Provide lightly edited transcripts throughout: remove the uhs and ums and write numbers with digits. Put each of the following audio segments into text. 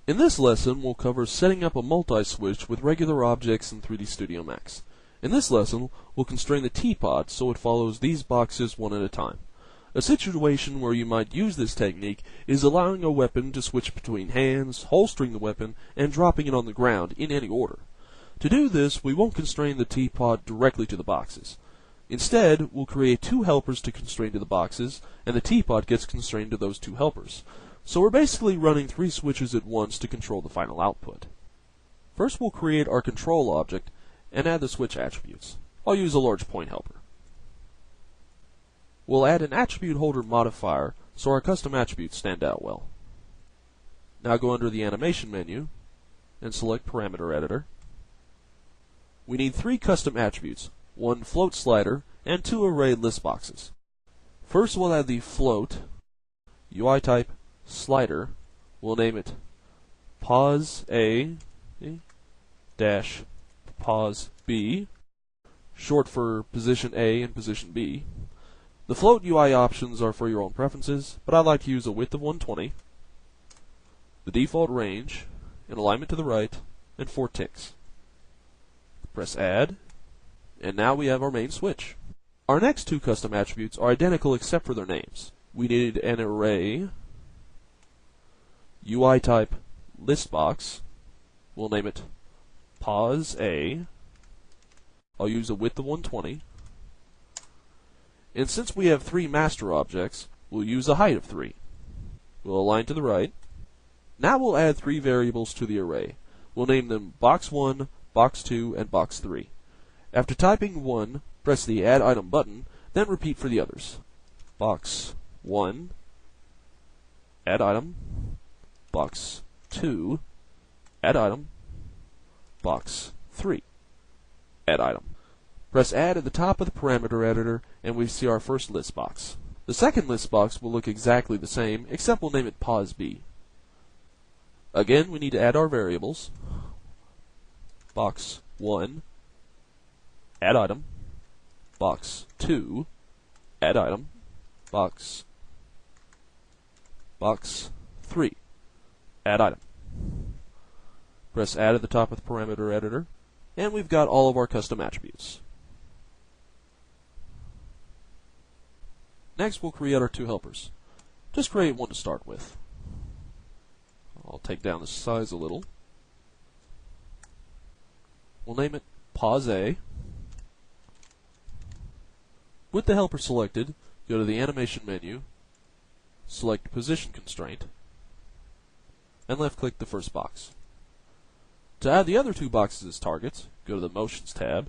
In this lesson, we'll cover setting up a multi-switch with regular objects in 3D Studio Max. In this lesson, we'll constrain the teapot so it follows these boxes one at a time. A situation where you might use this technique is allowing a weapon to switch between hands, holstering the weapon, and dropping it on the ground in any order. To do this, we won't constrain the teapot directly to the boxes. Instead, we'll create two helpers to constrain to the boxes, and the teapot gets constrained to those two helpers. So we're basically running three switches at once to control the final output. First, we'll create our control object and add the switch attributes. I'll use a large point helper. We'll add an attribute holder modifier so our custom attributes stand out well. Now go under the animation menu and select parameter editor. We need three custom attributes, one float slider and two array list boxes. First, we'll add the float UI type slider. We'll name it pause A dash pause B, short for position A and position B. The float UI options are for your own preferences, but I like to use a width of 120, the default range, an alignment to the right, and 4 ticks. Press add, and now we have our main switch. Our next two custom attributes are identical except for their names. We need an array UI type list box. We'll name it pause A. I'll use a width of 120. And since we have three master objects, we'll use a height of 3. We'll align to the right. Now we'll add three variables to the array. We'll name them box 1, box 2, and box 3. After typing 1, press the Add Item button, then repeat for the others. Box 1, Add Item, box 2, Add Item, box 3, Add Item. Press Add at the top of the parameter editor, and we see our first list box. The second list box will look exactly the same, except we'll name it pause B. Again, we need to add our variables. Box 1, Add Item, box 2, Add Item, box 3, Add Item. Press Add at the top of the parameter editor, and we've got all of our custom attributes. Next, we'll create our two helpers. Just create one to start with. I'll take down the size a little. We'll name it pause A. With the helper selected, go to the animation menu, select position constraint, and left-click the first box. To add the other two boxes as targets, go to the Motions tab,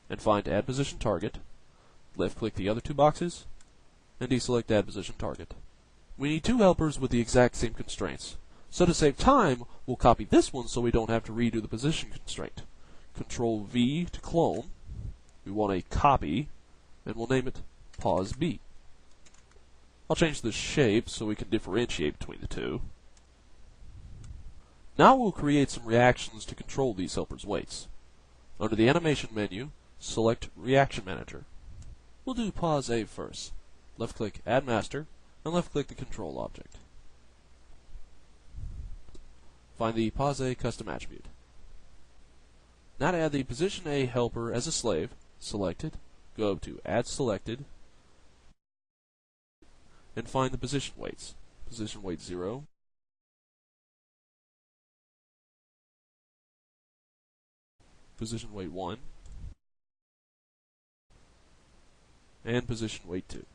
and find Add Position Target, left-click the other two boxes, and deselect Add Position Target. We need two helpers with the exact same constraints, so to save time, we'll copy this one so we don't have to redo the position constraint. Control V to clone, we want a copy, and we'll name it pause B. I'll change the shape so we can differentiate between the two. Now we'll create some reactions to control these helpers' weights. Under the animation menu, select Reaction Manager. We'll do pause A first. Left-click Add Master, and left-click the control object. Find the pause A custom attribute. Now to add the position A helper as a slave, select it, go up to Add Selected, and find the position weights. Position weight 0, position weight 1, and position weight 2.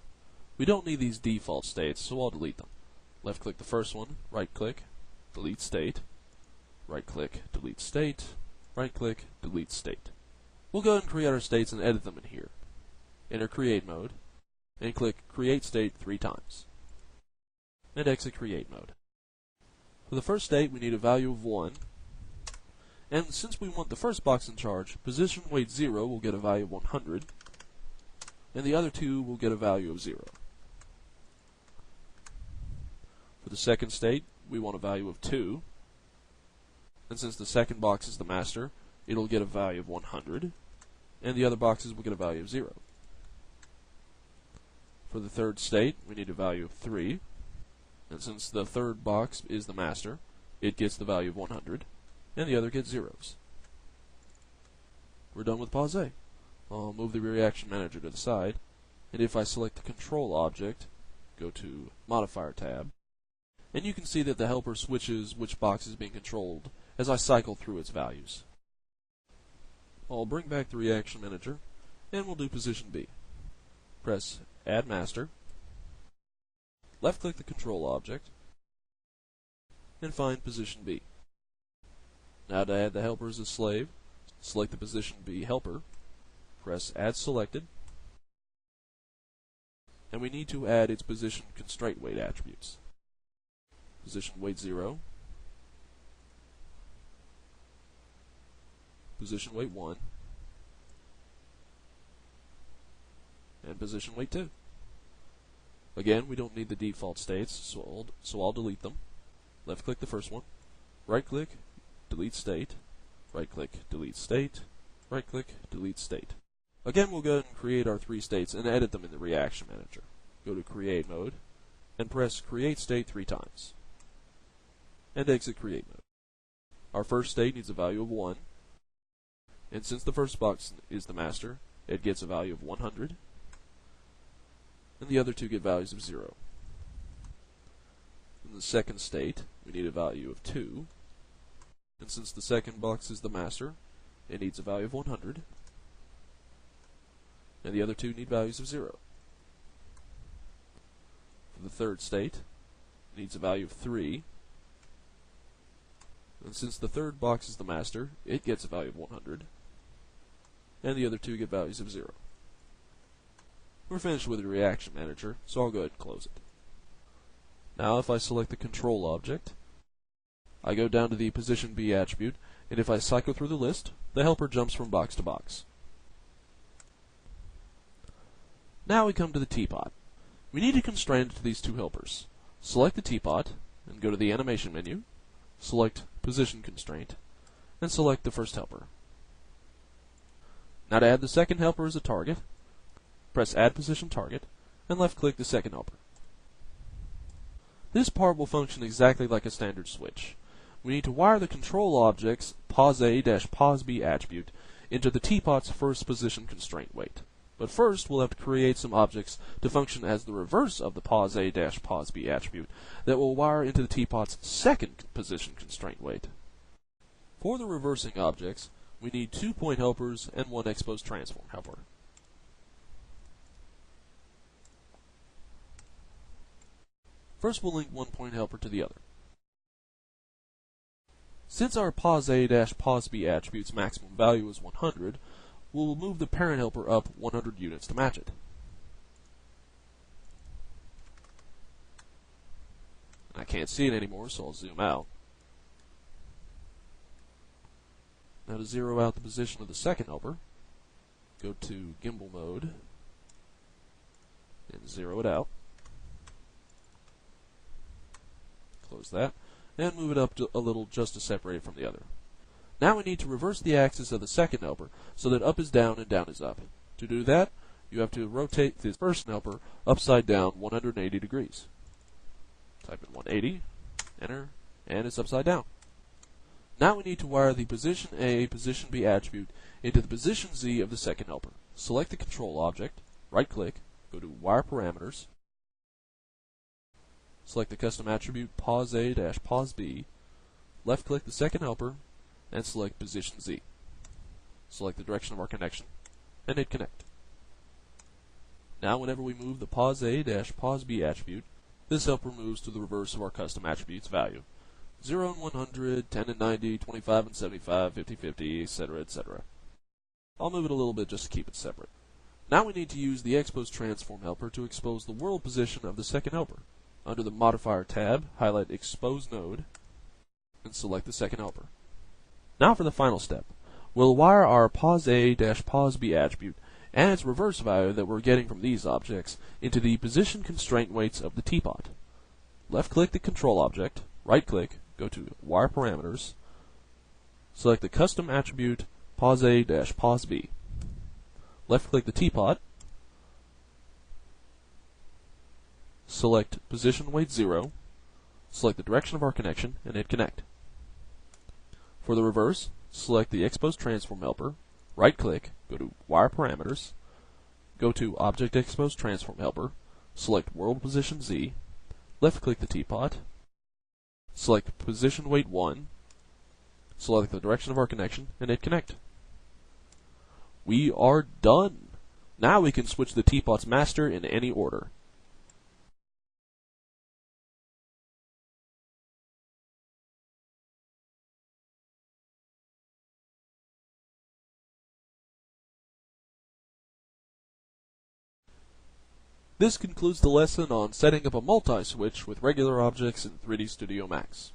We don't need these default states, so I'll delete them. Left-click the first one, right-click, delete state, right-click, delete state, right-click, delete state. We'll go ahead and create our states and edit them in here. Enter Create Mode, and click Create State 3 times. And exit Create Mode. For the first state, we need a value of 1, and since we want the first box in charge, position weight 0 will get a value of 100, and the other two will get a value of 0. For the second state, we want a value of 2, and since the second box is the master, it'll get a value of 100, and the other boxes will get a value of 0. For the third state, we need a value of 3, And since the third box is the master, it gets the value of 100, and the other gets zeros. We're done with pause. I'll move the reaction manager to the side, and if I select the control object, go to Modifier tab, and you can see that the helper switches which box is being controlled as I cycle through its values. I'll bring back the reaction manager, and we'll do position B. Press Add Master, left-click the control object, and find position B. Now to add the helper as a slave, select the position B helper, press Add Selected, and we need to add its position constraint weight attributes. Position weight 0, position weight 1, and position weight 2. Again, we don't need the default states, so I'll delete them. Left click the first one, right click, delete state, right click, delete state, right click, delete state. Again, we'll go ahead and create our 3 states and edit them in the reaction manager. Go to create mode and press create state 3 times. And exit create mode. Our first state needs a value of 1, and since the first box is the master, it gets a value of 100, and the other 2 get values of 0. In the second state, we need a value of 2, and since the second box is the master, it needs a value of 100, and the other 2 need values of 0. For the third state, it needs a value of 3, and since the third box is the master, it gets a value of 100, and the other 2 get values of 0. We're finished with the reaction manager, so I'll go ahead and close it. Now if I select the control object, I go down to the position B attribute, and if I cycle through the list, the helper jumps from box to box. Now we come to the teapot. We need to constrain it to these 2 helpers. Select the teapot, and go to the animation menu, select position constraint, and select the first helper. Now to add the second helper as a target, press Add Position Target, and left-click the second helper. This part will function exactly like a standard switch. We need to wire the control object's pause-A-pause-B attribute into the teapot's first position constraint weight. But first, we'll have to create some objects to function as the reverse of the pause-A-pause-B attribute that will wire into the teapot's second position constraint weight. For the reversing objects, we need 2 point helpers and 1 expose transform helper. First, we'll link 1 point helper to the other. Since our pause-A-pause-B attribute's maximum value is 100, we'll move the parent helper up 100 units to match it. I can't see it anymore, so I'll zoom out. Now to zero out the position of the second helper, go to gimbal mode and zero it out. Close that, and move it up a little just to separate it from the other. Now we need to reverse the axis of the second helper so that up is down and down is up. To do that, you have to rotate the first helper upside down 180 degrees. Type in 180, enter, and it's upside down. Now we need to wire the position A, position B attribute into the position Z of the second helper. Select the control object, right click, go to Wire Parameters, select the custom attribute pause-A-pause-B, left click the second helper, and select position Z. Select the direction of our connection, and hit connect. Now whenever we move the pause-A-pause-B attribute, this helper moves to the reverse of our custom attribute's value. 0 and 100, 10 and 90, 25 and 75, 50, 50, etc., etc. I'll move it a little bit just to keep it separate. Now we need to use the expose transform helper to expose the world position of the second helper. Under the Modifier tab, highlight Expose Node, and select the second helper. Now for the final step. We'll wire our pause-A-pause-B attribute and its reverse value that we're getting from these objects into the position constraint weights of the teapot. Left-click the control object, right-click, go to Wire Parameters, select the custom attribute pause-A-pause-B. Left-click the teapot, select Position Weight 0, select the direction of our connection, and hit Connect. For the reverse, select the Expose Transform Helper, right-click, go to Wire Parameters, go to Object Expose Transform Helper, select World Position Z, left-click the teapot, select Position Weight 1, select the direction of our connection, and hit Connect. We are done! Now we can switch the teapot's master in any order. This concludes the lesson on setting up a multi-switch with regular objects in 3D Studio Max.